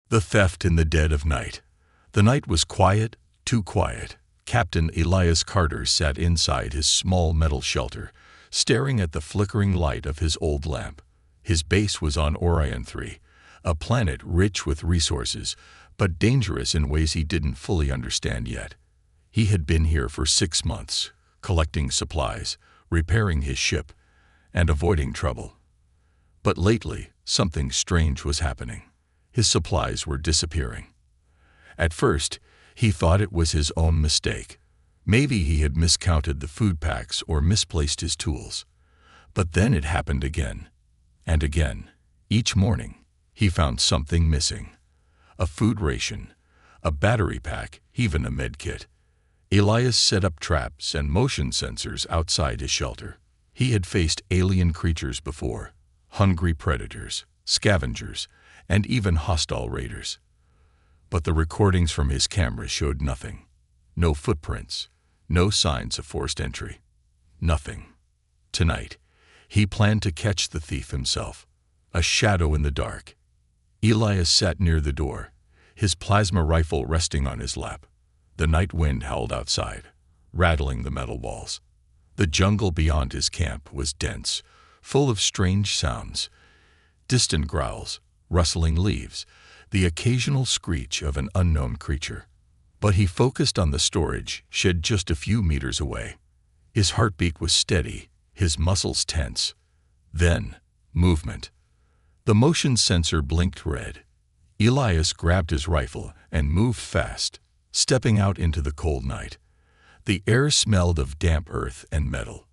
The theft in the dead of night. The night was quiet, too quiet. Captain Elias Carter sat inside his small metal shelter, staring at the flickering light of his old lamp. His base was on Orion 3, a planet rich with resources, but dangerous in ways he didn't fully understand yet. He had been here for 6 months, collecting supplies, repairing his ship, and avoiding trouble. But lately, something strange was happening. His supplies were disappearing. At first, he thought it was his own mistake. Maybe he had miscounted the food packs or misplaced his tools. But then it happened again, and again. Each morning, he found something missing. A food ration, a battery pack, even a med kit. Elias set up traps and motion sensors outside his shelter. He had faced alien creatures before, hungry predators, scavengers, and even hostile raiders. But the recordings from his camera showed nothing. No footprints, no signs of forced entry. Nothing. Tonight, he planned to catch the thief himself, a shadow in the dark. Elias sat near the door, his plasma rifle resting on his lap. The night wind howled outside, rattling the metal walls. The jungle beyond his camp was dense, full of strange sounds, distant growls, rustling leaves, the occasional screech of an unknown creature. But he focused on the storage shed just a few meters away. His heartbeat was steady, his muscles tense. Then, movement. The motion sensor blinked red. Elias grabbed his rifle and moved fast, stepping out into the cold night. The air smelled of damp earth and metal.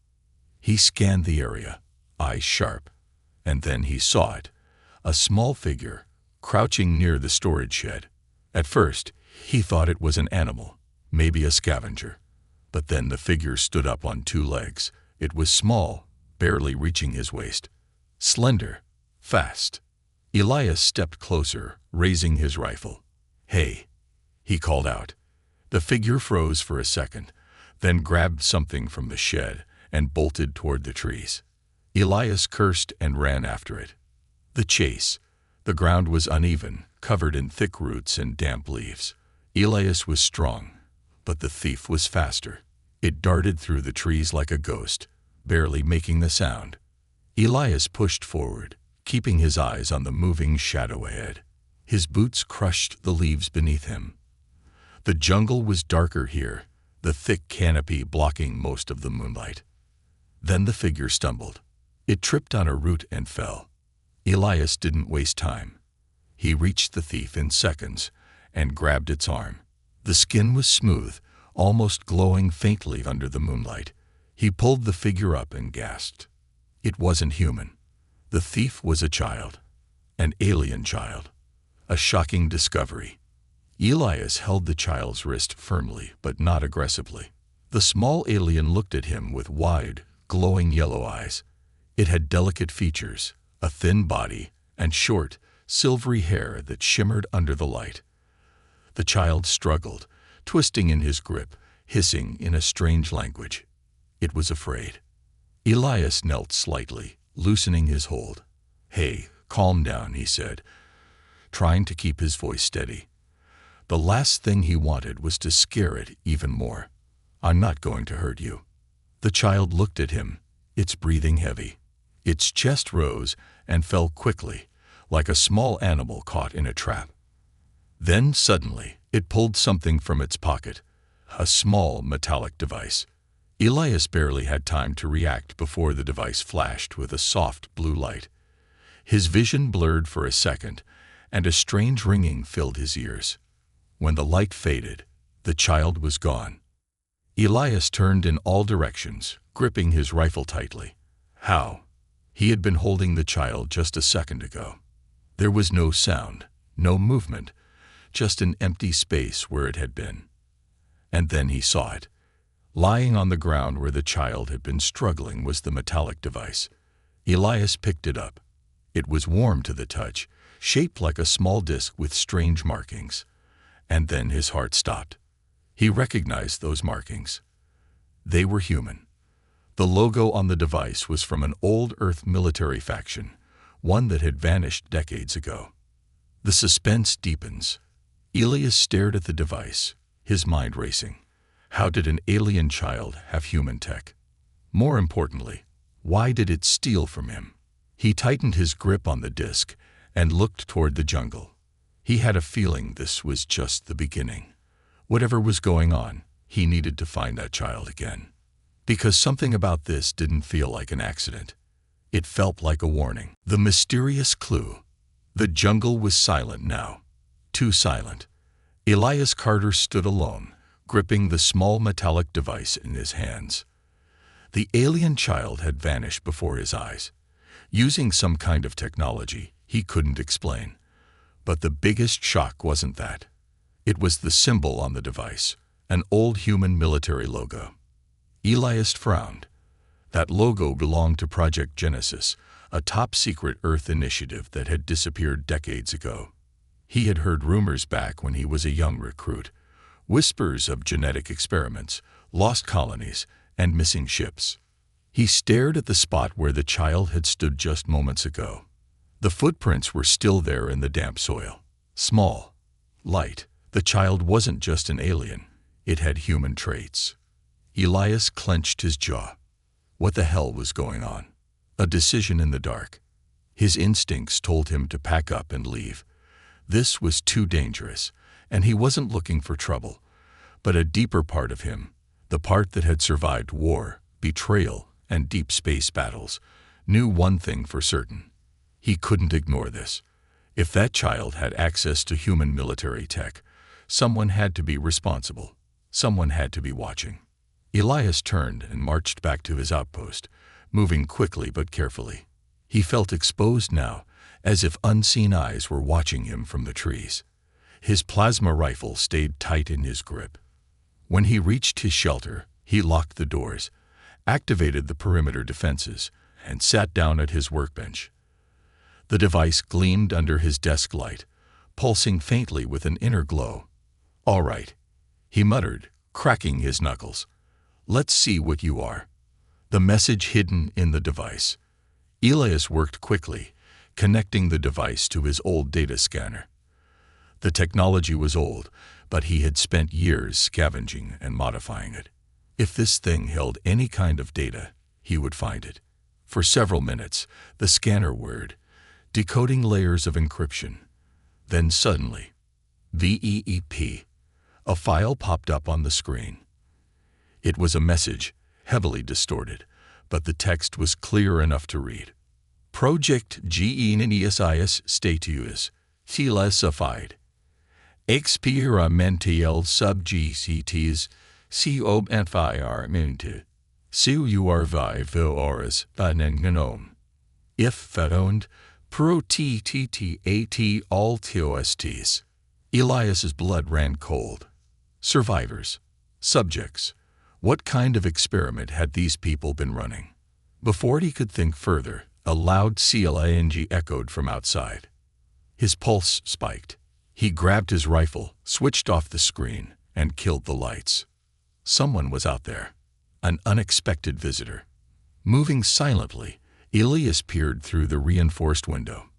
He scanned the area, eyes sharp, and then he saw it, a small figure, crouching near the storage shed. At first, he thought it was an animal, maybe a scavenger. But then the figure stood up on 2 legs. It was small, barely reaching his waist. Slender, fast. Elias stepped closer, raising his rifle. "Hey," he called out. The figure froze for a second, then grabbed something from the shed and bolted toward the trees. Elias cursed and ran after it. The chase. The ground was uneven, covered in thick roots and damp leaves. Elias was strong, but the thief was faster. It darted through the trees like a ghost, barely making the sound. Elias pushed forward, keeping his eyes on the moving shadow ahead. His boots crushed the leaves beneath him. The jungle was darker here, the thick canopy blocking most of the moonlight. Then the figure stumbled. It tripped on a root and fell. Elias didn't waste time. He reached the thief in seconds and grabbed its arm. The skin was smooth, almost glowing faintly under the moonlight. He pulled the figure up and gasped. It wasn't human. The thief was a child, an alien child. A shocking discovery. Elias held the child's wrist firmly, but not aggressively. The small alien looked at him with wide, glowing yellow eyes. It had delicate features, a thin body, and short, silvery hair that shimmered under the light. The child struggled, twisting in his grip, hissing in a strange language. It was afraid. Elias knelt slightly, loosening his hold. "Hey, calm down," he said, trying to keep his voice steady. The last thing he wanted was to scare it even more. "I'm not going to hurt you." The child looked at him, its breathing heavy. Its chest rose and fell quickly, like a small animal caught in a trap. Then suddenly, it pulled something from its pocket, a small metallic device. Elias barely had time to react before the device flashed with a soft blue light. His vision blurred for a second, and a strange ringing filled his ears. When the light faded, the child was gone. Elias turned in all directions, gripping his rifle tightly. How? He had been holding the child just a second ago. There was no sound, no movement, just an empty space where it had been. And then he saw it. Lying on the ground where the child had been struggling was the metallic device. Elias picked it up. It was warm to the touch, shaped like a small disc with strange markings. And then his heart stopped. He recognized those markings. They were human. The logo on the device was from an old Earth military faction, one that had vanished decades ago. The suspense deepens. Elias stared at the device, his mind racing. How did an alien child have human tech? More importantly, why did it steal from him? He tightened his grip on the disc and looked toward the jungle. He had a feeling this was just the beginning. Whatever was going on, he needed to find that child again. Because something about this didn't feel like an accident. It felt like a warning. The mysterious clue. The jungle was silent now. Too silent. Elias Carter stood alone, gripping the small metallic device in his hands. The alien child had vanished before his eyes, using some kind of technology he couldn't explain. But the biggest shock wasn't that. It was the symbol on the device, an old human military logo. Elias frowned. That logo belonged to Project Genesis, a top-secret Earth initiative that had disappeared decades ago. He had heard rumors back when he was a young recruit, whispers of genetic experiments, lost colonies, and missing ships. He stared at the spot where the child had stood just moments ago. The footprints were still there in the damp soil. Small, light. The child wasn't just an alien. It had human traits. Elias clenched his jaw. What the hell was going on? A decision in the dark. His instincts told him to pack up and leave. This was too dangerous, and he wasn't looking for trouble. But a deeper part of him, the part that had survived war, betrayal, and deep space battles, knew one thing for certain. He couldn't ignore this. If that child had access to human military tech, someone had to be responsible. Someone had to be watching. Elias turned and marched back to his outpost, moving quickly but carefully. He felt exposed now, as if unseen eyes were watching him from the trees. His plasma rifle stayed tight in his grip. When he reached his shelter, he locked the doors, activated the perimeter defenses, and sat down at his workbench. The device gleamed under his desk light, pulsing faintly with an inner glow. "All right," he muttered, cracking his knuckles. "Let's see what you are." The message hidden in the device. Elias worked quickly, connecting the device to his old data scanner. The technology was old, but he had spent years scavenging and modifying it. If this thing held any kind of data, he would find it. For several minutes, the scanner whirred, decoding layers of encryption. Then suddenly, VEEP, a file popped up on the screen. It was a message, heavily distorted, but the text was clear enough to read. Project Genesis status classified. Experimental subjects environment. Survivoras banengenom. If found, pro ttat altostes. Elias's blood ran cold. Survivors. Subjects. What kind of experiment had these people been running? Before he could think further, a loud clang echoed from outside. His pulse spiked. He grabbed his rifle, switched off the screen, and killed the lights. Someone was out there. An unexpected visitor. Moving silently, Elias peered through the reinforced window.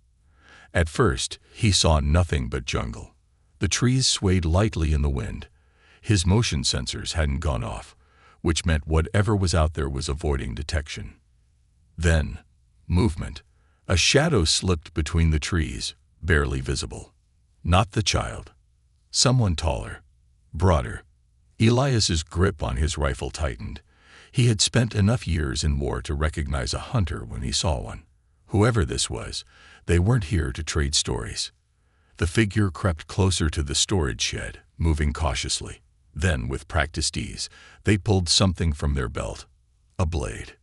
At first, he saw nothing but jungle. The trees swayed lightly in the wind. His motion sensors hadn't gone off, which meant whatever was out there was avoiding detection. Then, movement. A shadow slipped between the trees, barely visible. Not the child. Someone taller, broader. Elias's grip on his rifle tightened. He had spent enough years in war to recognize a hunter when he saw one. Whoever this was, they weren't here to trade stories. The figure crept closer to the storage shed, moving cautiously. Then, with practiced ease, they pulled something from their belt. A blade.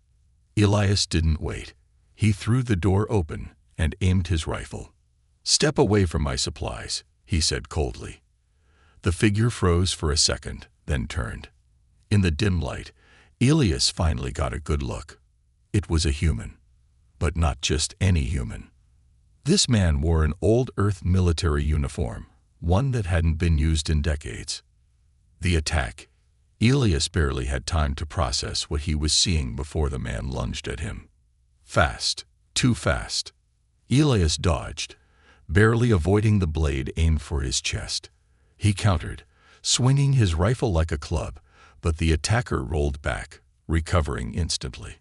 Elias didn't wait. He threw the door open and aimed his rifle. "Step away from my supplies," he said coldly. The figure froze for a second, then turned. In the dim light, Elias finally got a good look. It was a human. But not just any human. This man wore an old Earth military uniform, one that hadn't been used in decades. The attack. Elias barely had time to process what he was seeing before the man lunged at him. Fast. Too fast. Elias dodged, barely avoiding the blade aimed for his chest. He countered, swinging his rifle like a club, but the attacker rolled back, recovering instantly.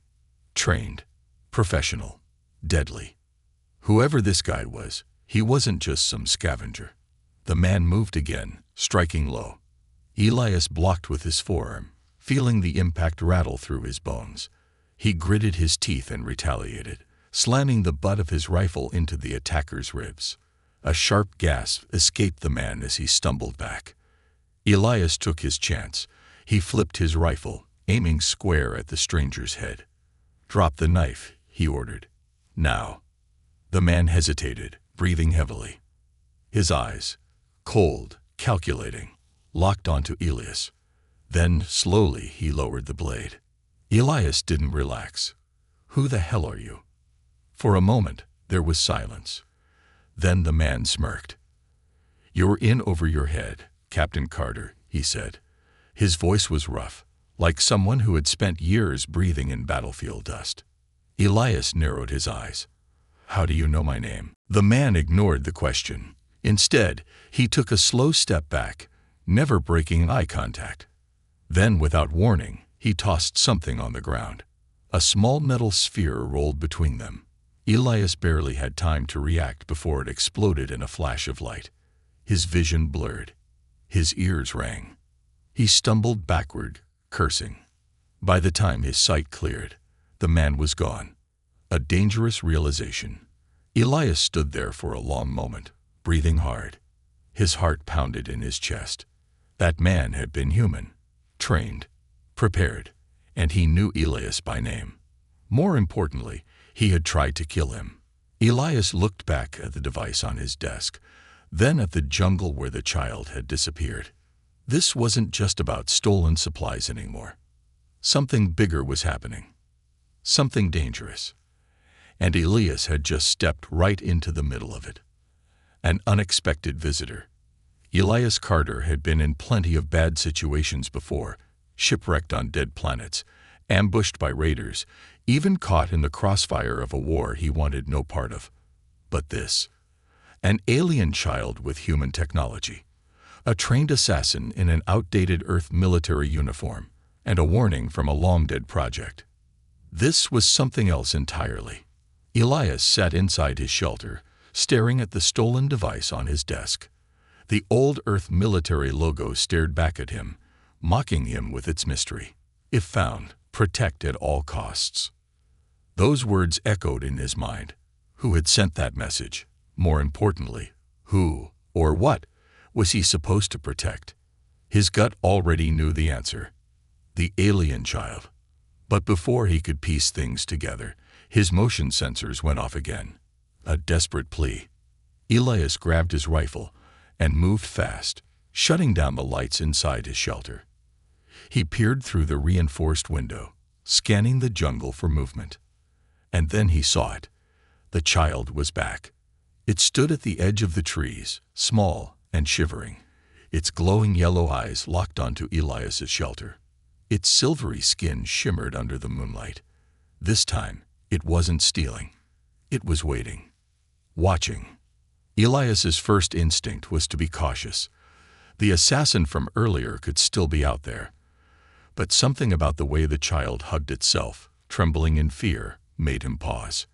Trained, professional, deadly. Whoever this guy was, he wasn't just some scavenger. The man moved again, striking low. Elias blocked with his forearm, feeling the impact rattle through his bones. He gritted his teeth and retaliated, slamming the butt of his rifle into the attacker's ribs. A sharp gasp escaped the man as he stumbled back. Elias took his chance. He flipped his rifle, aiming square at the stranger's head. "Drop the knife," he ordered. "Now." The man hesitated, breathing heavily. His eyes, cold, calculating, locked onto Elias. Then, slowly, he lowered the blade. Elias didn't relax. "Who the hell are you?" For a moment, there was silence. Then the man smirked. "You're in over your head, Captain Carter," he said. His voice was rough, like someone who had spent years breathing in battlefield dust. Elias narrowed his eyes. "How do you know my name?" The man ignored the question. Instead, he took a slow step back, never breaking eye contact. Then, without warning, he tossed something on the ground. A small metal sphere rolled between them. Elias barely had time to react before it exploded in a flash of light. His vision blurred. His ears rang. He stumbled backward, cursing. By the time his sight cleared, the man was gone. A dangerous realization. Elias stood there for a long moment, breathing hard. His heart pounded in his chest. That man had been human, trained, prepared, and he knew Elias by name. More importantly, he had tried to kill him. Elias looked back at the device on his desk, then at the jungle where the child had disappeared. This wasn't just about stolen supplies anymore. Something bigger was happening. Something dangerous. And Elias had just stepped right into the middle of it. An unexpected visitor. Elias Carter had been in plenty of bad situations before, shipwrecked on dead planets, ambushed by raiders, even caught in the crossfire of a war he wanted no part of. But this, an alien child with human technology, a trained assassin in an outdated Earth military uniform, and a warning from a long-dead project. This was something else entirely. Elias sat inside his shelter, staring at the stolen device on his desk. The old Earth military logo stared back at him, mocking him with its mystery. If found, protect at all costs. Those words echoed in his mind. Who had sent that message? More importantly, who, or what, was he supposed to protect? His gut already knew the answer. The alien child. But before he could piece things together, his motion sensors went off again. A desperate plea. Elias grabbed his rifle and moved fast, shutting down the lights inside his shelter. He peered through the reinforced window, scanning the jungle for movement. And then he saw it. The child was back. It stood at the edge of the trees, small and shivering, its glowing yellow eyes locked onto Elias's shelter. Its silvery skin shimmered under the moonlight. This time, it wasn't stealing. It was waiting. Watching. Elias's first instinct was to be cautious. The assassin from earlier could still be out there. But something about the way the child hugged itself, trembling in fear, made him pause.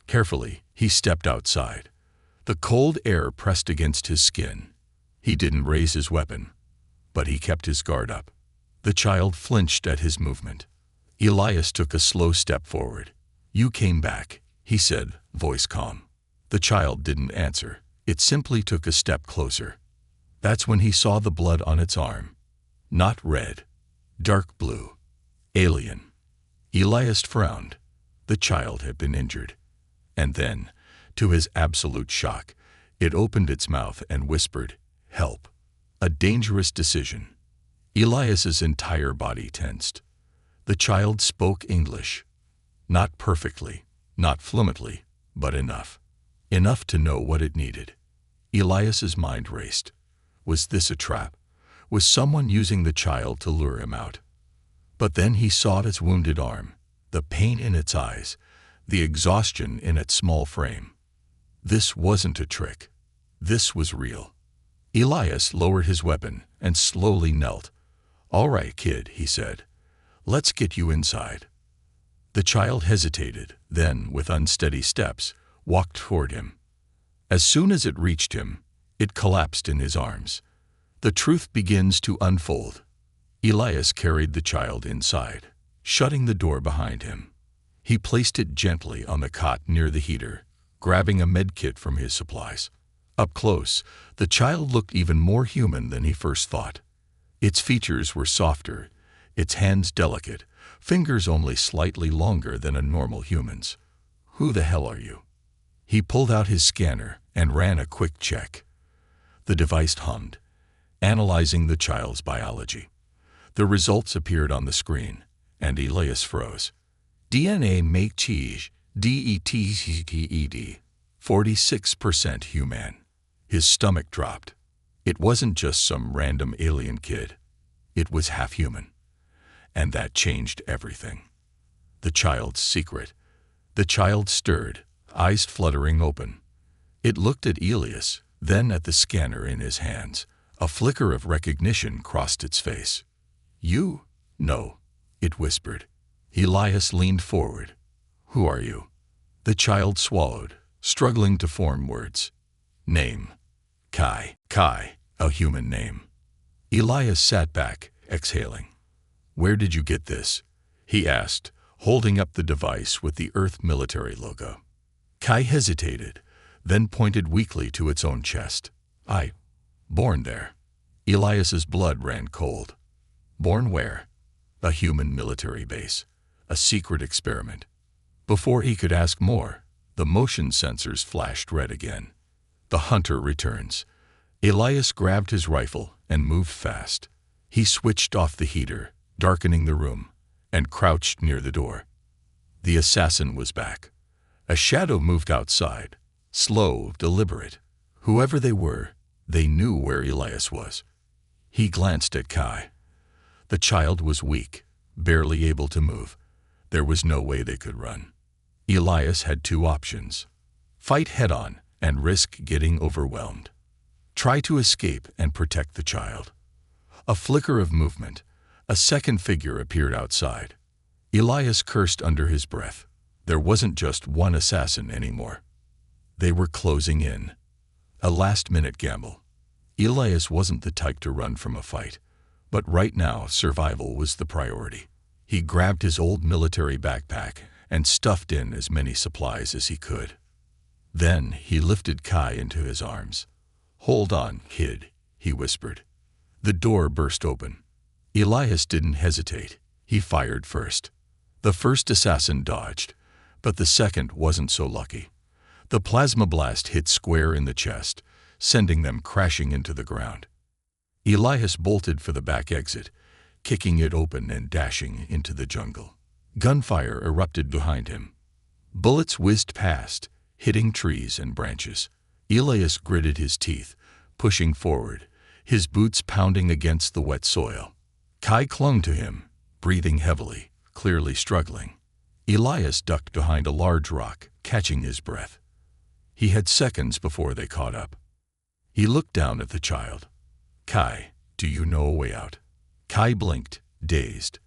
Carefully, he stepped outside. The cold air pressed against his skin. He didn't raise his weapon, but he kept his guard up. The child flinched at his movement. Elias took a slow step forward. "You came back," he said, voice calm. The child didn't answer. It simply took a step closer. That's when he saw the blood on its arm. Not red. Dark blue. Alien. Elias frowned. The child had been injured. And then, to his absolute shock, it opened its mouth and whispered, "Help." A dangerous decision. Elias's entire body tensed. The child spoke English. Not perfectly, not fluently, but enough. Enough to know what it needed. Elias's mind raced. Was this a trap? Was someone using the child to lure him out? But then he saw its wounded arm, the pain in its eyes, the exhaustion in its small frame. This wasn't a trick. This was real. Elias lowered his weapon and slowly knelt. "All right, kid," he said. "Let's get you inside." The child hesitated, then, with unsteady steps, walked toward him. As soon as it reached him, it collapsed in his arms. The truth begins to unfold. Elias carried the child inside, shutting the door behind him. He placed it gently on the cot near the heater, grabbing a medkit from his supplies. Up close, the child looked even more human than he first thought. Its features were softer, its hands delicate, fingers only slightly longer than a normal human's. "Who the hell are you?" He pulled out his scanner and ran a quick check. The device hummed, analyzing the child's biology. The results appeared on the screen, and Elias froze. DNA matches DETCTED, 46% human. His stomach dropped. It wasn't just some random alien kid. It was half human. And that changed everything. The child's secret. The child stirred, eyes fluttering open. It looked at Elias, then at the scanner in his hands. A flicker of recognition crossed its face. "You?" "No," it whispered. Elias leaned forward. "Who are you?" The child swallowed, struggling to form words. "Name." "Kai." "Kai, a human name." Elias sat back, exhaling. "Where did you get this?" he asked, holding up the device with the Earth military logo. Kai hesitated, then pointed weakly to its own chest. Born there." Elias's blood ran cold. "Born where?" "A human military base. A secret experiment." Before he could ask more, the motion sensors flashed red again. The hunter returns. Elias grabbed his rifle and moved fast. He switched off the heater, darkening the room, and crouched near the door. The assassin was back. A shadow moved outside, slow, deliberate. Whoever they were, they knew where Elias was. He glanced at Kai. The child was weak, barely able to move. There was no way they could run. Elias had two options: fight head-on and risk getting overwhelmed. Try to escape and protect the child. A flicker of movement. A second figure appeared outside. Elias cursed under his breath. There wasn't just one assassin anymore. They were closing in. A last-minute gamble. Elias wasn't the type to run from a fight, but right now survival was the priority. He grabbed his old military backpack and stuffed in as many supplies as he could. Then he lifted Kai into his arms. "Hold on, kid," he whispered. The door burst open. Elias didn't hesitate. He fired first. The first assassin dodged, but the second wasn't so lucky. The plasma blast hit square in the chest, sending them crashing into the ground. Elias bolted for the back exit, kicking it open and dashing into the jungle. Gunfire erupted behind him. Bullets whizzed past, hitting trees and branches. Elias gritted his teeth, pushing forward, his boots pounding against the wet soil. Kai clung to him, breathing heavily, clearly struggling. Elias ducked behind a large rock, catching his breath. He had seconds before they caught up. He looked down at the child. "Kai, do you know a way out?" Kai blinked, dazed.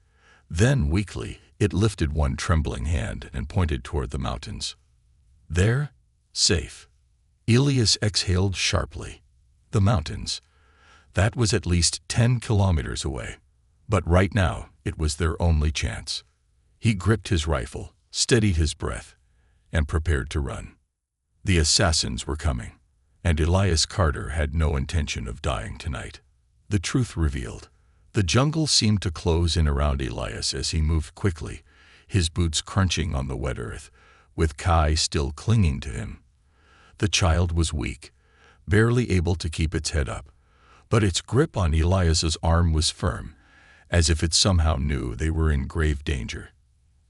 Then, weakly, it lifted one trembling hand and pointed toward the mountains. "There? Safe." Elias exhaled sharply. The mountains. That was at least 10 kilometers away. But right now, it was their only chance. He gripped his rifle, steadied his breath, and prepared to run. The assassins were coming, and Elias Carter had no intention of dying tonight. The truth revealed. The jungle seemed to close in around Elias as he moved quickly, his boots crunching on the wet earth, with Kai still clinging to him. The child was weak, barely able to keep its head up, but its grip on Elias's arm was firm, as if it somehow knew they were in grave danger.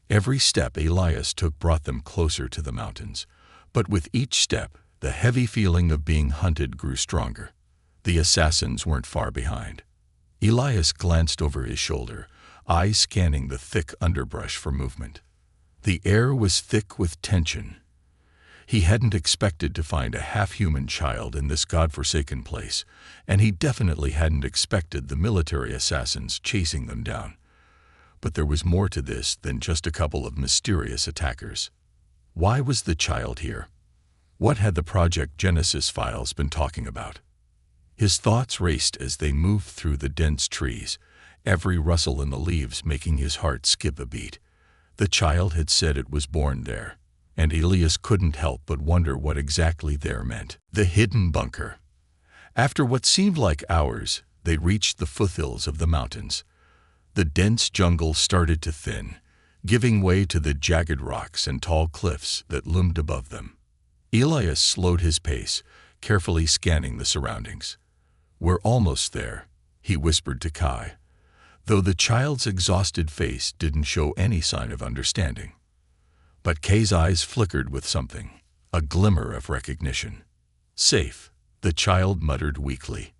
Every step Elias took brought them closer to the mountains, but with each step, the heavy feeling of being hunted grew stronger. The assassins weren't far behind. Elias glanced over his shoulder, eyes scanning the thick underbrush for movement. The air was thick with tension. He hadn't expected to find a half-human child in this godforsaken place, and he definitely hadn't expected the military assassins chasing them down. But there was more to this than just a couple of mysterious attackers. Why was the child here? What had the Project Genesis files been talking about? His thoughts raced as they moved through the dense trees, every rustle in the leaves making his heart skip a beat. The child had said it was born there, and Elias couldn't help but wonder what exactly there meant. The hidden bunker. After what seemed like hours, they reached the foothills of the mountains. The dense jungle started to thin, giving way to the jagged rocks and tall cliffs that loomed above them. Elias slowed his pace, carefully scanning the surroundings. "We're almost there," he whispered to Kai, though the child's exhausted face didn't show any sign of understanding. But Kai's eyes flickered with something, a glimmer of recognition. "Safe," the child muttered weakly.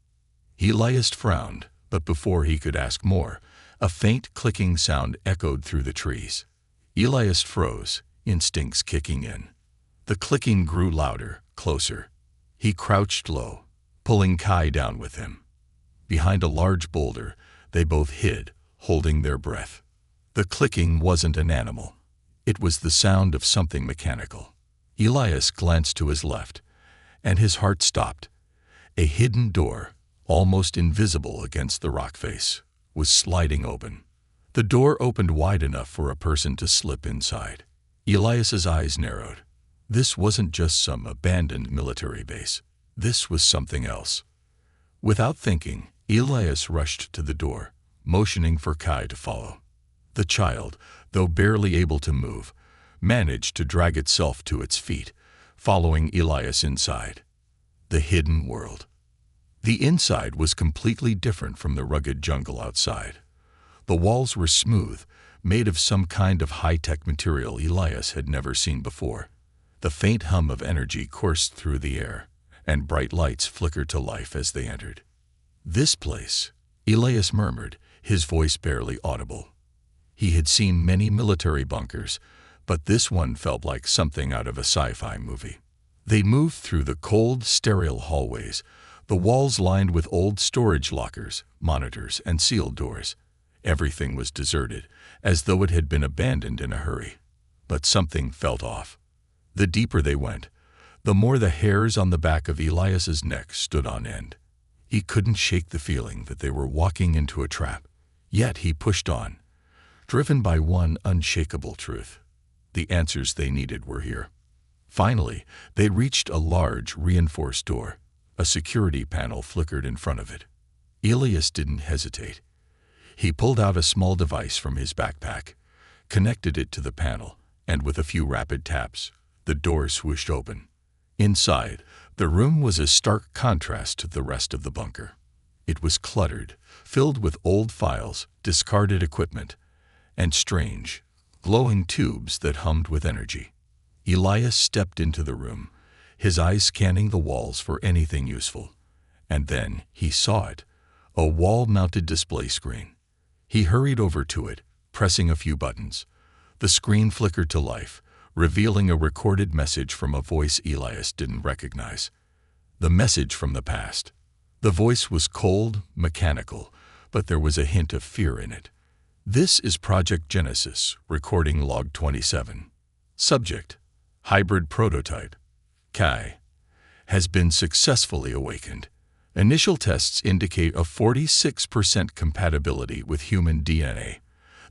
Elias frowned, but before he could ask more, a faint clicking sound echoed through the trees. Elias froze, instincts kicking in. The clicking grew louder, closer. He crouched low, pulling Kai down with him. Behind a large boulder, they both hid, holding their breath. The clicking wasn't an animal. It was the sound of something mechanical. Elias glanced to his left, and his heart stopped. A hidden door, almost invisible against the rock face, was sliding open. The door opened wide enough for a person to slip inside. Elias's eyes narrowed. This wasn't just some abandoned military base. This was something else. Without thinking, Elias rushed to the door, motioning for Kai to follow. The child, though barely able to move, managed to drag itself to its feet, following Elias inside. The hidden world. The inside was completely different from the rugged jungle outside. The walls were smooth, made of some kind of high-tech material Elias had never seen before. The faint hum of energy coursed through the air, and bright lights flickered to life as they entered. "This place," Elias murmured, his voice barely audible. He had seen many military bunkers, but this one felt like something out of a sci-fi movie. They moved through the cold, sterile hallways, the walls lined with old storage lockers, monitors, and sealed doors. Everything was deserted, as though it had been abandoned in a hurry. But something felt off. The deeper they went, the more the hairs on the back of Elias's neck stood on end. He couldn't shake the feeling that they were walking into a trap. Yet he pushed on, driven by one unshakable truth. The answers they needed were here. Finally, they reached a large, reinforced door. A security panel flickered in front of it. Elias didn't hesitate. He pulled out a small device from his backpack, connected it to the panel, and with a few rapid taps, the door swooshed open. Inside, the room was a stark contrast to the rest of the bunker. It was cluttered, filled with old files, discarded equipment, and strange, glowing tubes that hummed with energy. Elias stepped into the room, his eyes scanning the walls for anything useful. And then he saw it, a wall-mounted display screen. He hurried over to it, pressing a few buttons. The screen flickered to life, revealing a recorded message from a voice Elias didn't recognize. The message from the past. The voice was cold, mechanical, but there was a hint of fear in it. "This is Project Genesis, recording log 27. Subject: hybrid prototype. Kai has been successfully awakened. Initial tests indicate a 46% compatibility with human DNA.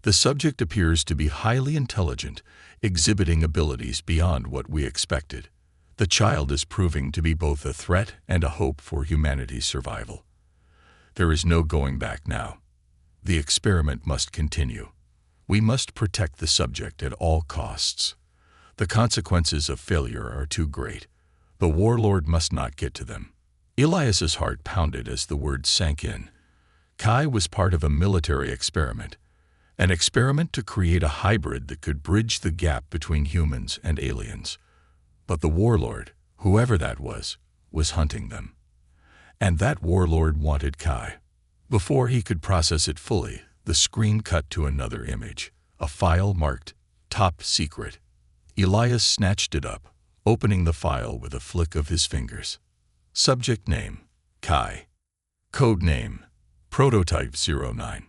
The subject appears to be highly intelligent, exhibiting abilities beyond what we expected. The child is proving to be both a threat and a hope for humanity's survival. There is no going back now. The experiment must continue. We must protect the subject at all costs. The consequences of failure are too great. The warlord must not get to them." Elias's heart pounded as the words sank in. Kai was part of a military experiment, an experiment to create a hybrid that could bridge the gap between humans and aliens. But the warlord, whoever that was hunting them. And that warlord wanted Kai. Before he could process it fully, the screen cut to another image, a file marked "Top Secret." Elias snatched it up, opening the file with a flick of his fingers. Subject name, Kai. Code name, Prototype 09.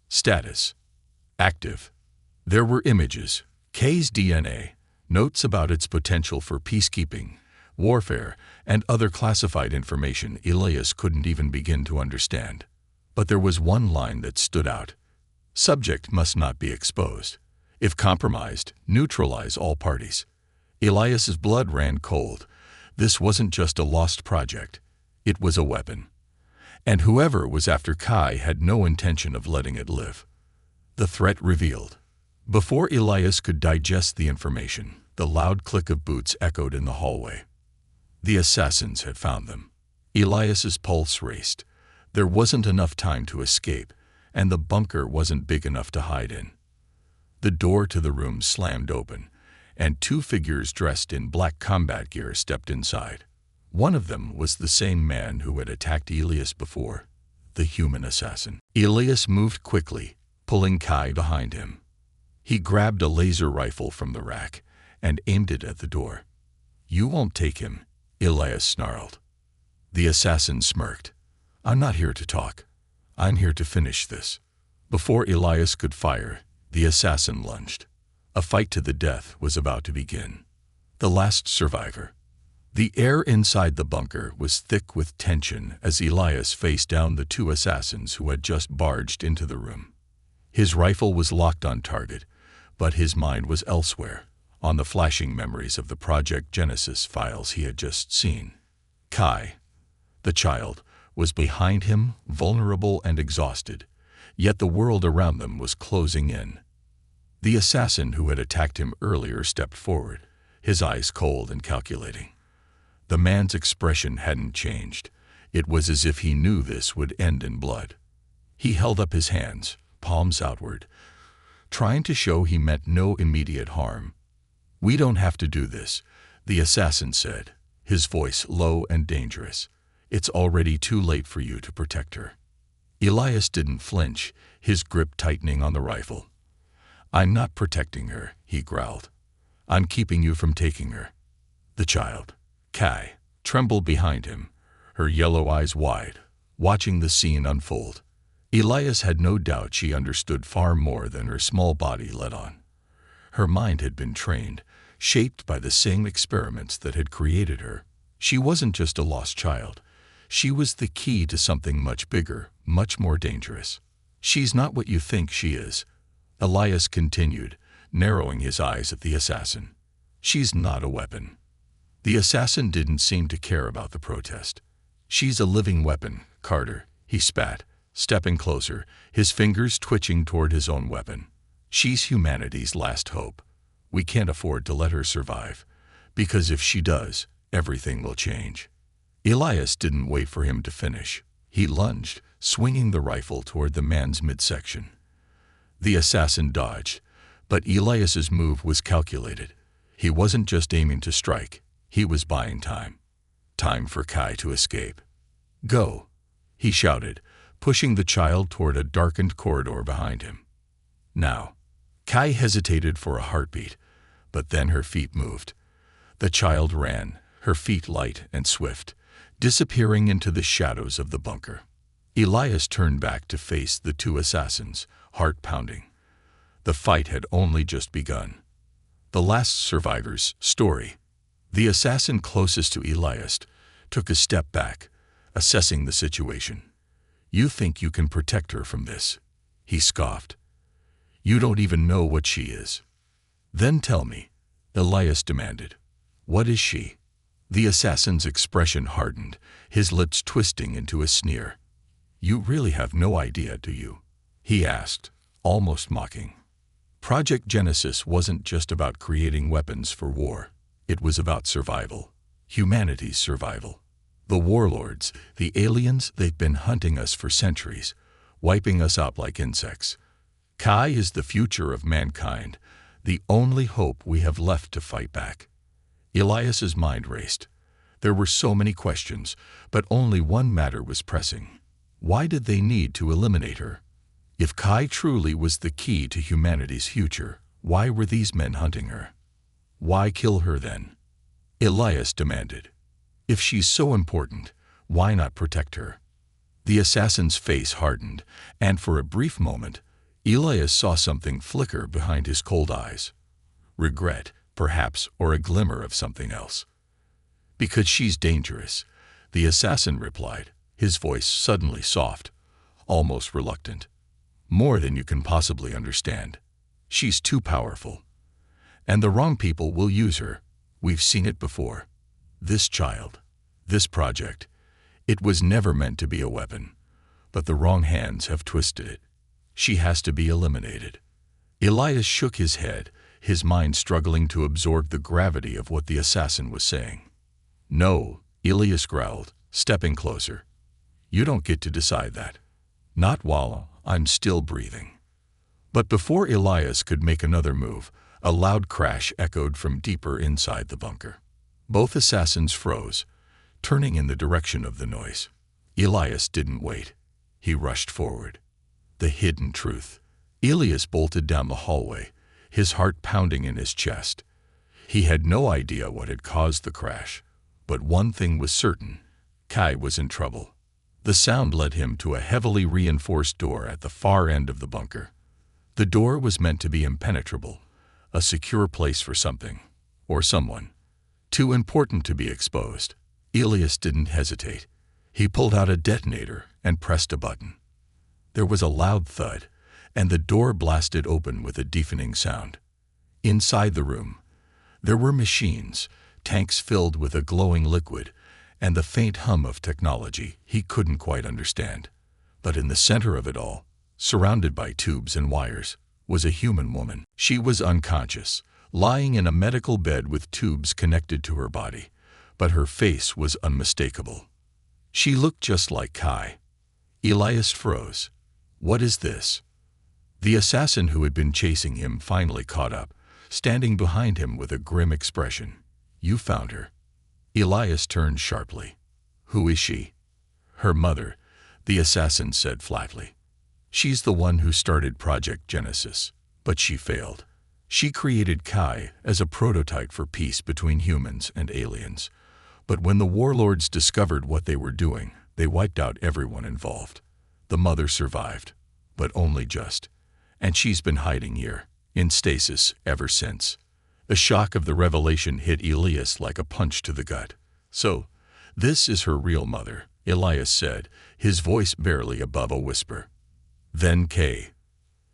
Status, active. There were images, K's DNA, notes about its potential for peacekeeping, warfare, and other classified information Elias couldn't even begin to understand. But there was one line that stood out. Subject must not be exposed. If compromised, neutralize all parties. Elias's blood ran cold. This wasn't just a lost project. It was a weapon. And whoever was after Kai had no intention of letting it live. The threat revealed. Before Elias could digest the information, the loud click of boots echoed in the hallway. The assassins had found them. Elias's pulse raced. There wasn't enough time to escape, and the bunker wasn't big enough to hide in. The door to the room slammed open, and two figures dressed in black combat gear stepped inside. One of them was the same man who had attacked Elias before, the human assassin. Elias moved quickly, pulling Kai behind him. He grabbed a laser rifle from the rack and aimed it at the door. "You won't take him," Elias snarled. The assassin smirked. "I'm not here to talk. I'm here to finish this." Before Elias could fire, the assassin lunged. A fight to the death was about to begin. The last survivor. The air inside the bunker was thick with tension as Elias faced down the two assassins who had just barged into the room. His rifle was locked on target, but his mind was elsewhere, on the flashing memories of the Project Genesis files he had just seen. Kai, the child, was behind him, vulnerable and exhausted, yet the world around them was closing in. The assassin who had attacked him earlier stepped forward, his eyes cold and calculating. The man's expression hadn't changed. It was as if he knew this would end in blood. He held up his hands, palms outward, trying to show he meant no immediate harm. "We don't have to do this," the assassin said, his voice low and dangerous. "It's already too late for you to protect her." Elias didn't flinch, his grip tightening on the rifle. "I'm not protecting her," he growled. "I'm keeping you from taking her." The child, Kai, trembled behind him, her yellow eyes wide, watching the scene unfold. Elias had no doubt she understood far more than her small body let on. Her mind had been trained, shaped by the same experiments that had created her. She wasn't just a lost child. She was the key to something much bigger, much more dangerous. "She's not what you think she is," Elias continued, narrowing his eyes at the assassin. "She's not a weapon." The assassin didn't seem to care about the protest. "She's a living weapon, Carter," he spat, stepping closer, his fingers twitching toward his own weapon. "She's humanity's last hope. We can't afford to let her survive, because if she does, everything will change." Elias didn't wait for him to finish. He lunged, swinging the rifle toward the man's midsection. The assassin dodged, but Elias's move was calculated. He wasn't just aiming to strike. He was buying time. Time for Kai to escape. "Go," he shouted, pushing the child toward a darkened corridor behind him. Now, Kai hesitated for a heartbeat, but then her feet moved. The child ran, her feet light and swift, disappearing into the shadows of the bunker. Elias turned back to face the two assassins, heart pounding. The fight had only just begun. The last survivor's story. The assassin closest to Elias took a step back, assessing the situation. "You think you can protect her from this?" he scoffed. "You don't even know what she is." "Then tell me," Elias demanded. "What is she?" The assassin's expression hardened, his lips twisting into a sneer. "You really have no idea, do you?" he asked, almost mocking. Project Genesis wasn't just about creating weapons for war. It was about survival, humanity's survival. The warlords, the aliens, they've been hunting us for centuries, wiping us out like insects. Kai is the future of mankind, the only hope we have left to fight back. Elias's mind raced. There were so many questions, but only one matter was pressing. Why did they need to eliminate her? If Kai truly was the key to humanity's future, why were these men hunting her? Why kill her then? Elias demanded. "If she's so important, why not protect her?" The assassin's face hardened, and for a brief moment, Elias saw something flicker behind his cold eyes. Regret, perhaps, or a glimmer of something else. "Because she's dangerous," the assassin replied, his voice suddenly soft, almost reluctant. "More than you can possibly understand. She's too powerful. And the wrong people will use her. We've seen it before. This child, this project, it was never meant to be a weapon, but the wrong hands have twisted it. She has to be eliminated." Elias shook his head, his mind struggling to absorb the gravity of what the assassin was saying. "No," Elias growled, stepping closer. "You don't get to decide that. Not while I'm still breathing." But before Elias could make another move, a loud crash echoed from deeper inside the bunker. Both assassins froze, turning in the direction of the noise. Elias didn't wait. He rushed forward. The hidden truth. Elias bolted down the hallway, his heart pounding in his chest. He had no idea what had caused the crash, but one thing was certain: Kai was in trouble. The sound led him to a heavily reinforced door at the far end of the bunker. The door was meant to be impenetrable, a secure place for something, or someone, too important to be exposed. Elias didn't hesitate. He pulled out a detonator and pressed a button. There was a loud thud, and the door blasted open with a deafening sound. Inside the room, there were machines, tanks filled with a glowing liquid, and the faint hum of technology he couldn't quite understand. But in the center of it all, surrounded by tubes and wires, was a human woman. She was unconscious, lying in a medical bed with tubes connected to her body, but her face was unmistakable. She looked just like Kai. Elias froze. "What is this?" The assassin who had been chasing him finally caught up, standing behind him with a grim expression. "You found her." Elias turned sharply. "Who is she?" "Her mother," the assassin said flatly. "She's the one who started Project Genesis, but she failed. She created Kai as a prototype for peace between humans and aliens. But when the warlords discovered what they were doing, they wiped out everyone involved. The mother survived, but only just. And she's been hiding here, in stasis, ever since." The shock of the revelation hit Elias like a punch to the gut. "So, this is her real mother," Elias said, his voice barely above a whisper. "Then Kay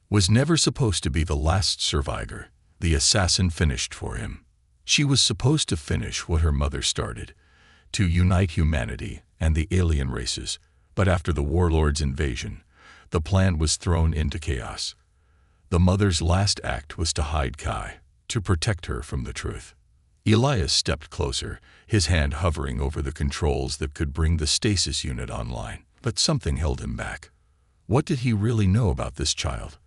was never supposed to be the last survivor," the assassin finished for him. "She was supposed to finish what her mother started, to unite humanity and the alien races, but after the warlords' invasion, the plan was thrown into chaos. The mother's last act was to hide Kai, to protect her from the truth." Elias stepped closer, his hand hovering over the controls that could bring the stasis unit online, but something held him back. What did he really know about this child?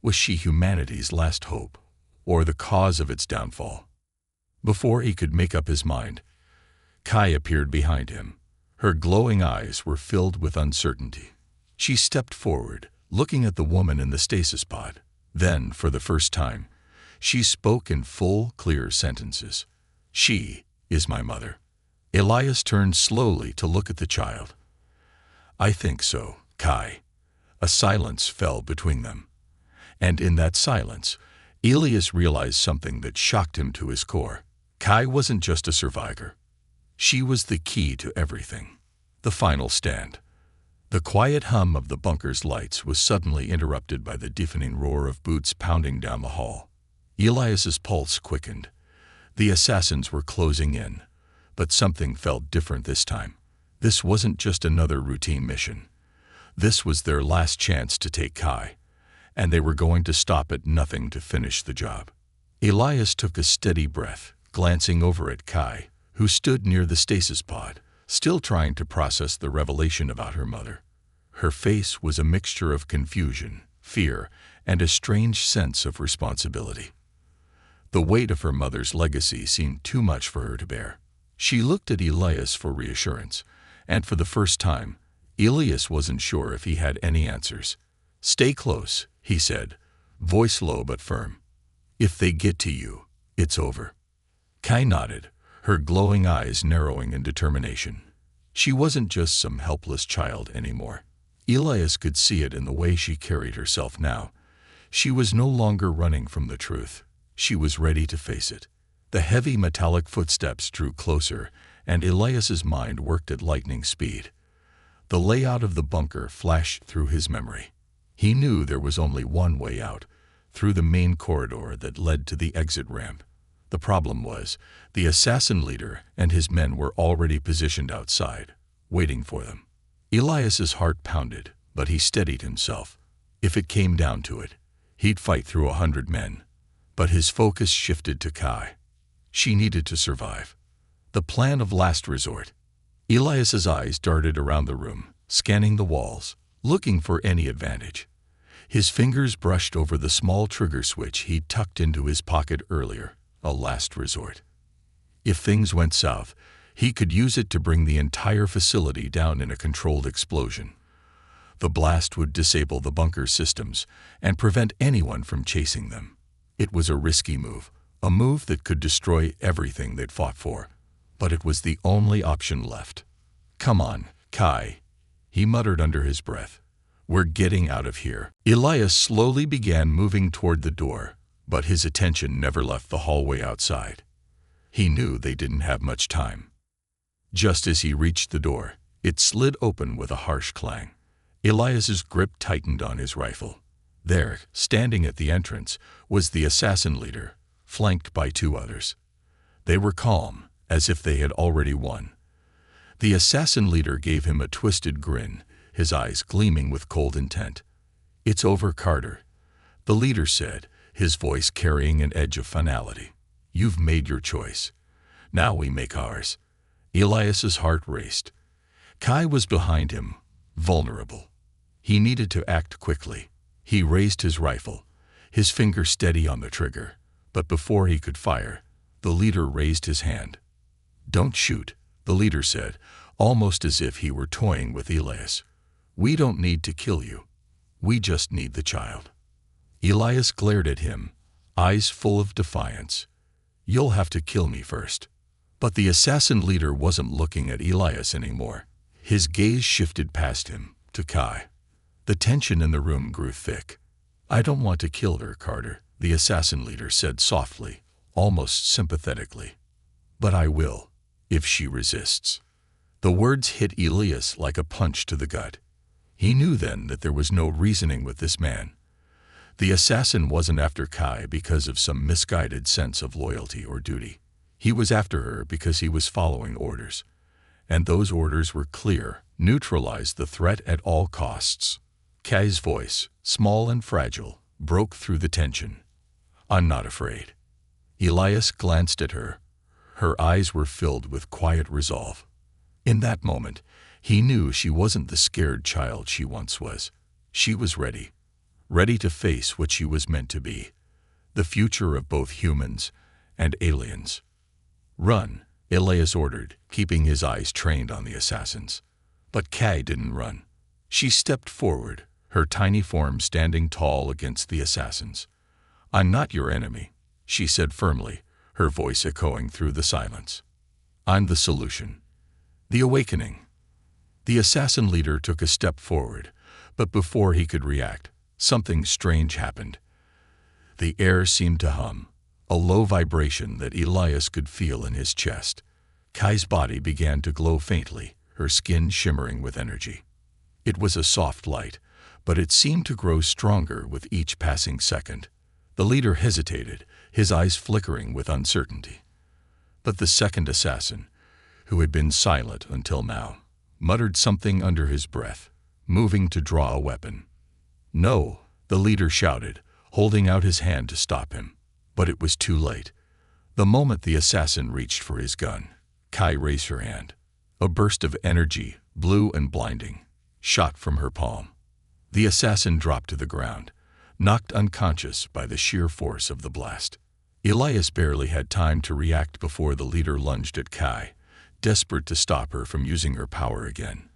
Was she humanity's last hope, or the cause of its downfall? Before he could make up his mind, Kai appeared behind him. Her glowing eyes were filled with uncertainty. She stepped forward, looking at the woman in the stasis pod. Then, for the first time, she spoke in full, clear sentences. "She is my mother." Elias turned slowly to look at the child. "I think so, Kai." A silence fell between them. And in that silence, Elias realized something that shocked him to his core. Kai wasn't just a survivor. She was the key to everything. The final stand. The quiet hum of the bunker's lights was suddenly interrupted by the deafening roar of boots pounding down the hall. Elias's pulse quickened. The assassins were closing in, but something felt different this time. This wasn't just another routine mission. This was their last chance to take Kai, and they were going to stop at nothing to finish the job. Elias took a steady breath, glancing over at Kai, who stood near the stasis pod, still trying to process the revelation about her mother. Her face was a mixture of confusion, fear, and a strange sense of responsibility. The weight of her mother's legacy seemed too much for her to bear. She looked at Elias for reassurance, and for the first time, Elias wasn't sure if he had any answers. "Stay close," he said, voice low but firm. "If they get to you, it's over." Kai nodded, her glowing eyes narrowing in determination. She wasn't just some helpless child anymore. Elias could see it in the way she carried herself now. She was no longer running from the truth. She was ready to face it. The heavy metallic footsteps drew closer, and Elias's mind worked at lightning speed. The layout of the bunker flashed through his memory. He knew there was only one way out, through the main corridor that led to the exit ramp. The problem was, the assassin leader and his men were already positioned outside, waiting for them. Elias's heart pounded, but he steadied himself. If it came down to it, he'd fight through 100 men. But his focus shifted to Kai. She needed to survive. The plan of last resort. Elias's eyes darted around the room, scanning the walls, looking for any advantage. His fingers brushed over the small trigger switch he'd tucked into his pocket earlier, a last resort. If things went south, he could use it to bring the entire facility down in a controlled explosion. The blast would disable the bunker systems and prevent anyone from chasing them. It was a risky move, a move that could destroy everything they'd fought for. But it was the only option left. "Come on, Kai," he muttered under his breath. "We're getting out of here." Elias slowly began moving toward the door, but his attention never left the hallway outside. He knew they didn't have much time. Just as he reached the door, it slid open with a harsh clang. Elias's grip tightened on his rifle. There, standing at the entrance, was the assassin leader, flanked by 2 others. They were calm, as if they had already won. The assassin leader gave him a twisted grin, his eyes gleaming with cold intent. "It's over, Carter," the leader said, his voice carrying an edge of finality. "You've made your choice. Now we make ours." Elias's heart raced. Kai was behind him, vulnerable. He needed to act quickly. He raised his rifle, his finger steady on the trigger. But before he could fire, the leader raised his hand. "Don't shoot," the leader said, almost as if he were toying with Elias. "We don't need to kill you. We just need the child." Elias glared at him, eyes full of defiance. "You'll have to kill me first." But the assassin leader wasn't looking at Elias anymore. His gaze shifted past him, to Kai. The tension in the room grew thick. "I don't want to kill her, Carter," the assassin leader said softly, almost sympathetically. "But I will, if she resists." The words hit Elias like a punch to the gut. He knew then that there was no reasoning with this man. The assassin wasn't after Kai because of some misguided sense of loyalty or duty. He was after her because he was following orders. And those orders were clear: neutralize the threat at all costs. Kai's voice, small and fragile, broke through the tension. "I'm not afraid." Elias glanced at her. Her eyes were filled with quiet resolve. In that moment, he knew she wasn't the scared child she once was. She was ready. Ready to face what she was meant to be. The future of both humans and aliens. "Run," Elias ordered, keeping his eyes trained on the assassins. But Kai didn't run. She stepped forward, her tiny form standing tall against the assassins. "I'm not your enemy," she said firmly, her voice echoing through the silence. "I'm the solution. The awakening." The assassin leader took a step forward, but before he could react, something strange happened. The air seemed to hum, a low vibration that Elias could feel in his chest. Kai's body began to glow faintly, her skin shimmering with energy. It was a soft light, but it seemed to grow stronger with each passing second. The leader hesitated, his eyes flickering with uncertainty. But the second assassin, who had been silent until now, muttered something under his breath, moving to draw a weapon. "No," the leader shouted, holding out his hand to stop him. But it was too late. The moment the assassin reached for his gun, Kai raised her hand. A burst of energy, blue and blinding, shot from her palm. The assassin dropped to the ground, knocked unconscious by the sheer force of the blast. Elias barely had time to react before the leader lunged at Kai, desperate to stop her from using her power again.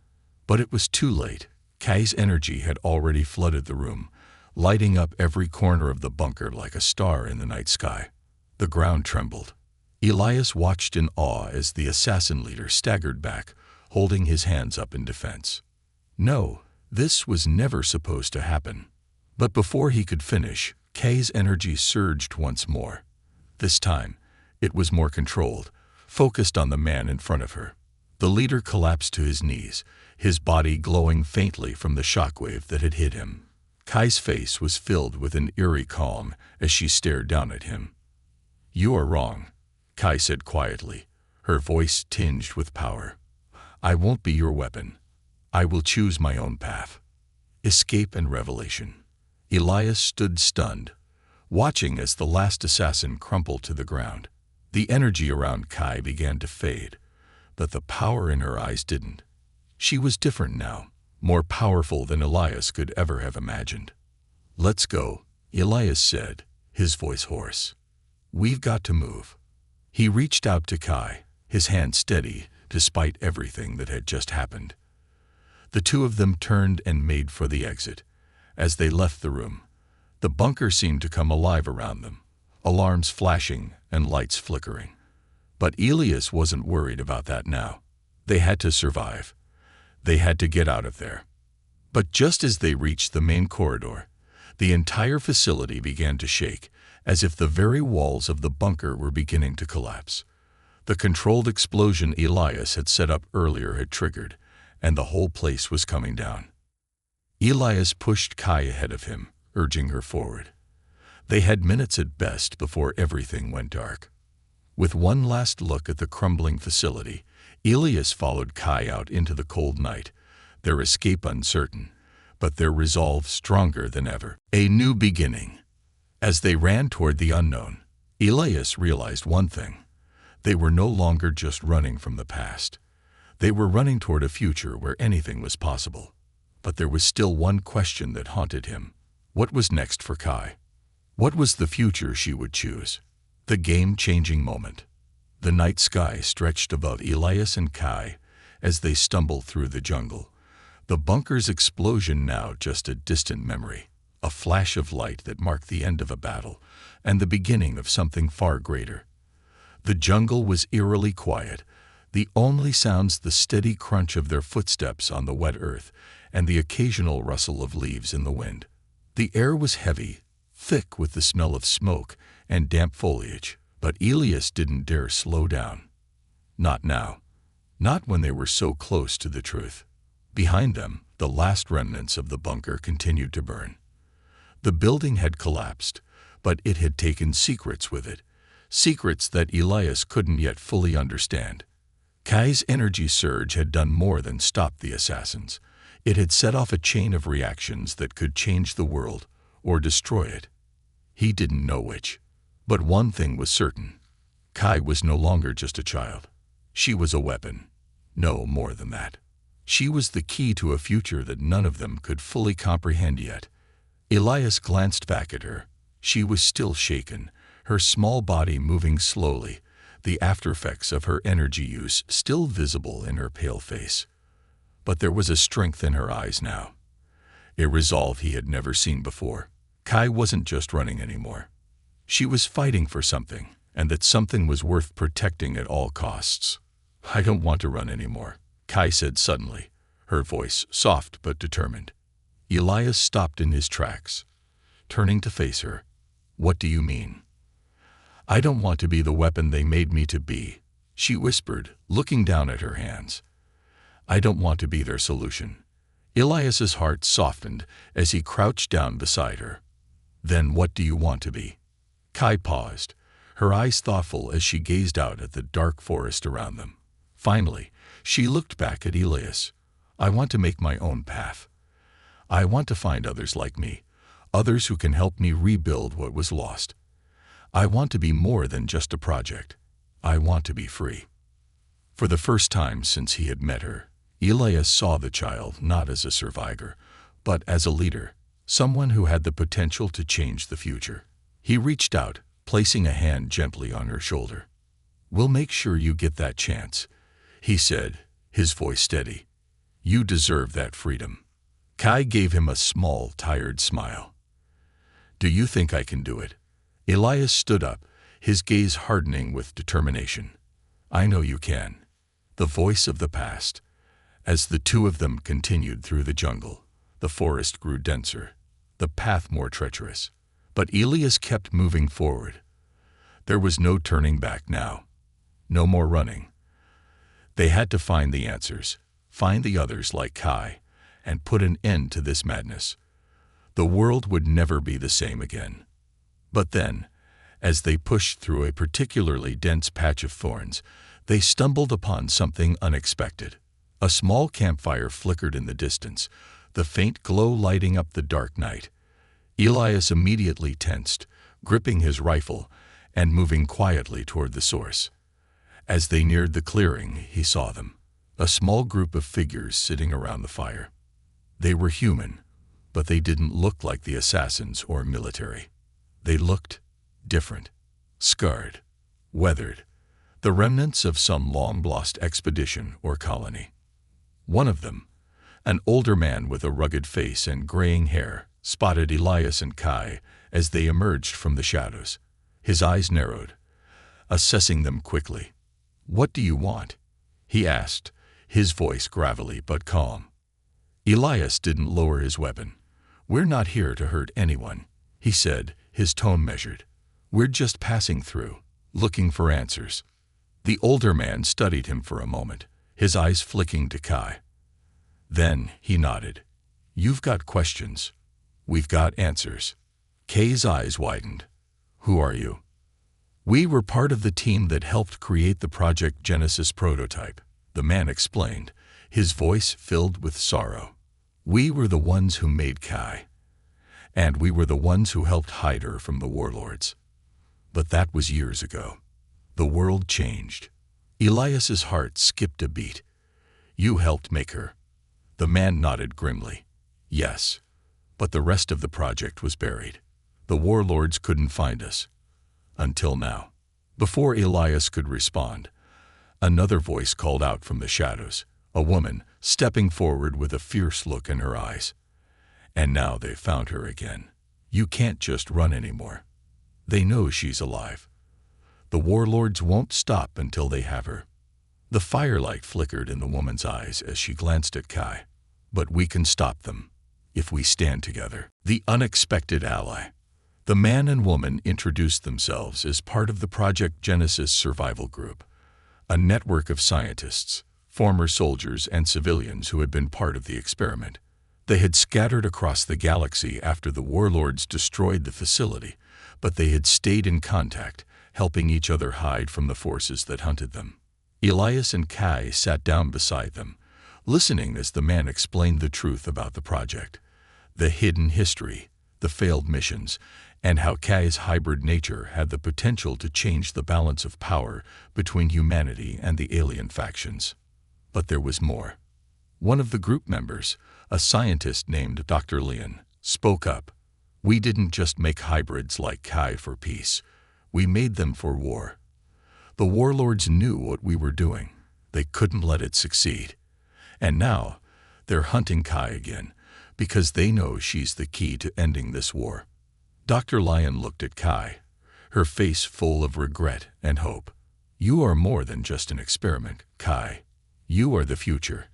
But it was too late. Kai's energy had already flooded the room, lighting up every corner of the bunker like a star in the night sky. The ground trembled. Elias watched in awe as the assassin leader staggered back, holding his hands up in defense. No, this was never supposed to happen. But before he could finish, Kay's energy surged once more. This time, it was more controlled, focused on the man in front of her. The leader collapsed to his knees, his body glowing faintly from the shockwave that had hit him. Kai's face was filled with an eerie calm as she stared down at him. "You are wrong," Kai said quietly, her voice tinged with power. "I won't be your weapon. I will choose my own path. Escape and revelation." Elias stood stunned, watching as the last assassin crumpled to the ground. The energy around Kai began to fade, but the power in her eyes didn't. She was different now, more powerful than Elias could ever have imagined. "Let's go," Elias said, his voice hoarse. "We've got to move." He reached out to Kai, his hand steady despite everything that had just happened. The two of them turned and made for the exit. As they left the room, the bunker seemed to come alive around them, alarms flashing and lights flickering. But Elias wasn't worried about that now. They had to survive. They had to get out of there. But just as they reached the main corridor, the entire facility began to shake, as if the very walls of the bunker were beginning to collapse. The controlled explosion Elias had set up earlier had triggered, and the whole place was coming down. Elias pushed Kai ahead of him, urging her forward. They had minutes at best before everything went dark. With one last look at the crumbling facility, Elias followed Kai out into the cold night, their escape uncertain, but their resolve stronger than ever. A new beginning. As they ran toward the unknown, Elias realized one thing. They were no longer just running from the past. They were running toward a future where anything was possible. But there was still one question that haunted him. What was next for Kai? What was the future she would choose? The game-changing moment. The night sky stretched above Elias and Kai as they stumbled through the jungle. The bunker's explosion now just a distant memory, a flash of light that marked the end of a battle and the beginning of something far greater. The jungle was eerily quiet, the only sounds the steady crunch of their footsteps on the wet earth and the occasional rustle of leaves in the wind. The air was heavy, thick with the smell of smoke and damp foliage, but Elias didn't dare slow down. Not now. Not when they were so close to the truth. Behind them, the last remnants of the bunker continued to burn. The building had collapsed, but it had taken secrets with it, secrets that Elias couldn't yet fully understand. Kai's energy surge had done more than stop the assassins. It had set off a chain of reactions that could change the world or destroy it. He didn't know which. But one thing was certain. Kai was no longer just a child. She was a weapon. No more than that. She was the key to a future that none of them could fully comprehend yet. Elias glanced back at her. She was still shaken, her small body moving slowly, the aftereffects of her energy use still visible in her pale face. But there was a strength in her eyes now, a resolve he had never seen before. Kai wasn't just running anymore. She was fighting for something, and that something was worth protecting at all costs. "I don't want to run anymore," Kai said suddenly, her voice soft but determined. Elias stopped in his tracks, turning to face her. "What do you mean?" "I don't want to be the weapon they made me to be," she whispered, looking down at her hands. "I don't want to be their solution." Elias's heart softened as he crouched down beside her. "Then what do you want to be?" Kai paused, her eyes thoughtful as she gazed out at the dark forest around them. Finally, she looked back at Elias. "I want to make my own path. I want to find others like me, others who can help me rebuild what was lost. I want to be more than just a project. I want to be free." For the first time since he had met her, Elias saw the child not as a survivor, but as a leader, someone who had the potential to change the future. He reached out, placing a hand gently on her shoulder. "We'll make sure you get that chance," he said, his voice steady. "You deserve that freedom." Kai gave him a small, tired smile. "Do you think I can do it?" Elias stood up, his gaze hardening with determination. "I know you can." The voice of the past. As the two of them continued through the jungle, the forest grew denser, the path more treacherous. But Elias kept moving forward. There was no turning back now. No more running. They had to find the answers, find the others like Kai, and put an end to this madness. The world would never be the same again. But then, as they pushed through a particularly dense patch of thorns, they stumbled upon something unexpected. A small campfire flickered in the distance, the faint glow lighting up the dark night. Elias immediately tensed, gripping his rifle and moving quietly toward the source. As they neared the clearing, he saw them, a small group of figures sitting around the fire. They were human, but they didn't look like the assassins or military. They looked different, scarred, weathered, the remnants of some long-lost expedition or colony. One of them, an older man with a rugged face and graying hair, spotted Elias and Kai as they emerged from the shadows. His eyes narrowed, assessing them quickly. "What do you want?" he asked, his voice gravelly but calm. Elias didn't lower his weapon. "We're not here to hurt anyone," he said, his tone measured. "We're just passing through, looking for answers." The older man studied him for a moment, his eyes flicking to Kai. Then he nodded. "You've got questions. We've got answers." Kai's eyes widened. "Who are you?" "We were part of the team that helped create the Project Genesis prototype," the man explained, his voice filled with sorrow. "We were the ones who made Kai, and we were the ones who helped hide her from the warlords. But that was years ago. The world changed." Elias's heart skipped a beat. "You helped make her." The man nodded grimly. "Yes, but the rest of the project was buried. The warlords couldn't find us. Until now." Before Elias could respond, another voice called out from the shadows, a woman stepping forward with a fierce look in her eyes. "And now they've found her again. You can't just run anymore. They know she's alive. The warlords won't stop until they have her." The firelight flickered in the woman's eyes as she glanced at Kai. "But we can stop them, if we stand together." The unexpected ally. The man and woman introduced themselves as part of the Project Genesis survival group, a network of scientists, former soldiers and civilians who had been part of the experiment. They had scattered across the galaxy after the warlords destroyed the facility, but they had stayed in contact, helping each other hide from the forces that hunted them. Elias and Kai sat down beside them, listening as the man explained the truth about the project, the hidden history, the failed missions, and how Kai's hybrid nature had the potential to change the balance of power between humanity and the alien factions. But there was more. One of the group members, a scientist named Dr. Leon, spoke up. "We didn't just make hybrids like Kai for peace. We made them for war. The warlords knew what we were doing. They couldn't let it succeed. And now, they're hunting Kai again, because they know she's the key to ending this war." Dr. Lyon looked at Kai, her face full of regret and hope. "You are more than just an experiment, Kai. You are the future.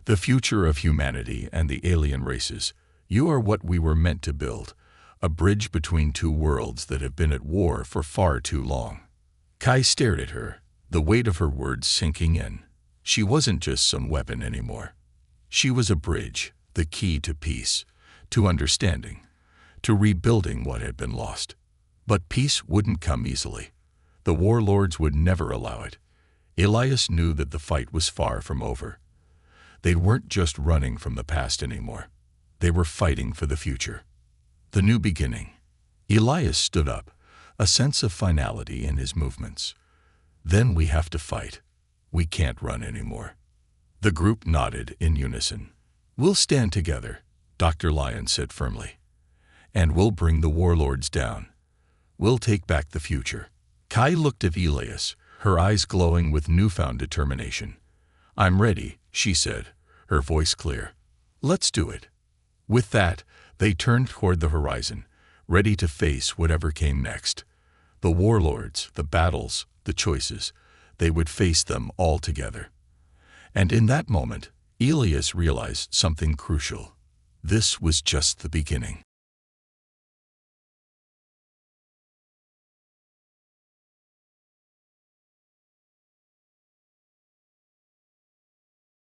The future of humanity and the alien races. You are what we were meant to build, a bridge between two worlds that have been at war for far too long." Kai stared at her, the weight of her words sinking in. She wasn't just some weapon anymore. She was a bridge, the key to peace, to understanding, to rebuilding what had been lost. But peace wouldn't come easily. The warlords would never allow it. Elias knew that the fight was far from over. They weren't just running from the past anymore. They were fighting for the future. The new beginning. Elias stood up, a sense of finality in his movements. "Then we have to fight. We can't run anymore." The group nodded in unison. "We'll stand together," Dr. Lyon said firmly. "And we'll bring the warlords down. We'll take back the future." Kai looked at Elias, her eyes glowing with newfound determination. "I'm ready," she said, her voice clear. "Let's do it." With that, they turned toward the horizon, ready to face whatever came next. The warlords, the battles, the choices, they would face them all together. And in that moment, Elias realized something crucial. This was just the beginning.